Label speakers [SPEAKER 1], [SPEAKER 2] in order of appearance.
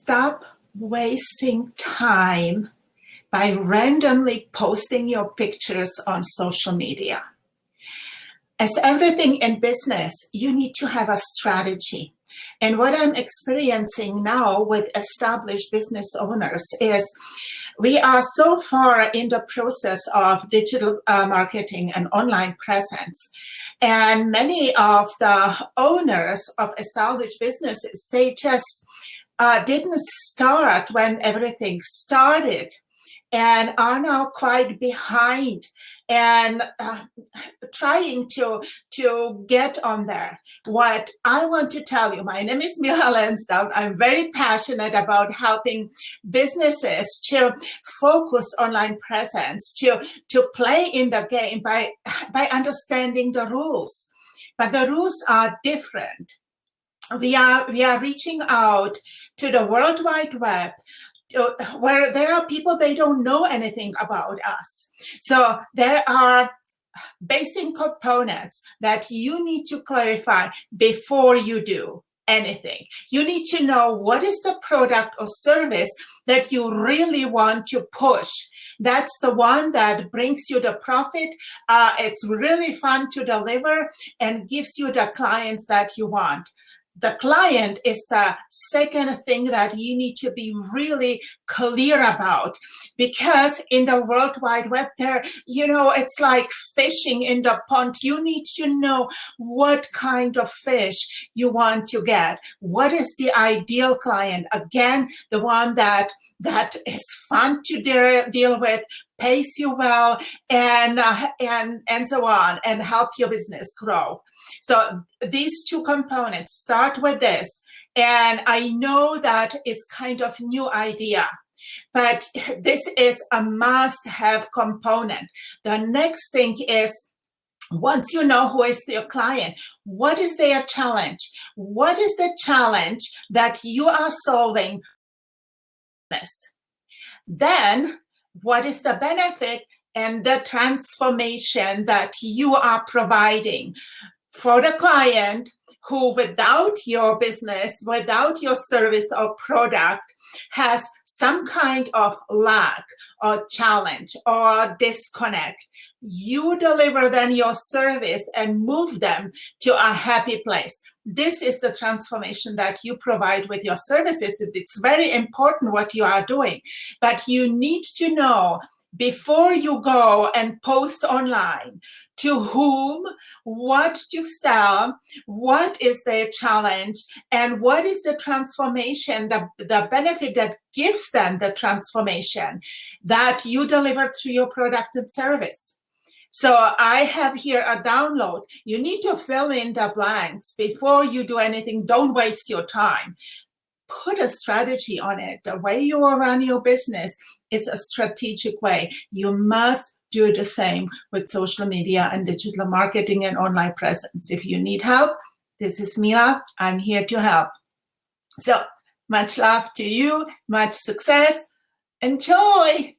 [SPEAKER 1] stop wasting time by randomly posting your pictures on social media. As everything in business, you need to have a strategy. And what I'm experiencing now with established business owners is we are so far in the process of digital marketing and online presence. And many of the owners of established businesses, they just didn't start when everything started and are now quite behind and trying to get on there. What I want to tell you, my name is Mila. I'm very passionate about helping businesses to focus online presence, to play in the game by understanding the rules. But the rules are different. We are reaching out to the World Wide Web, where there are people, they don't know anything about us. So there are basic components that you need to clarify before you do anything. You need to know what is the product or service that you really want to push. That's the one that brings you the profit. It's really fun to deliver and gives you the clients that you want. The client is the second thing that you need to be really clear about, because in the World Wide Web there, it's like fishing in the pond. You need to know what kind of fish you want to get. What is the ideal client? Again, the one that is fun to deal with, pays you well, and so on, and help your business grow. So these two components, start with this. And I know that it's kind of new idea, but this is a must-have component. The next thing is, once you know who is your client, what is their challenge? What is the challenge that you are solving? Then, what is the benefit and the transformation that you are providing for the client who, without your business, without your service or product, has some kind of lack or challenge or disconnect? You deliver then your service and move them to a happy place. This is the transformation that you provide with your services. It's very important what you are doing, but you need to know before you go and post online to whom, what to sell, what is their challenge, and what is the transformation, the benefit that gives them the transformation that you deliver through your product and service. So I have here a download. You need to fill in the blanks before you do anything. Don't waste your time. Put a strategy on it. The way you will run your business is a strategic way. You must do the same with social media and digital marketing and online presence. If you need help, this is Mila. I'm here to help. So much love to you, much success. Enjoy.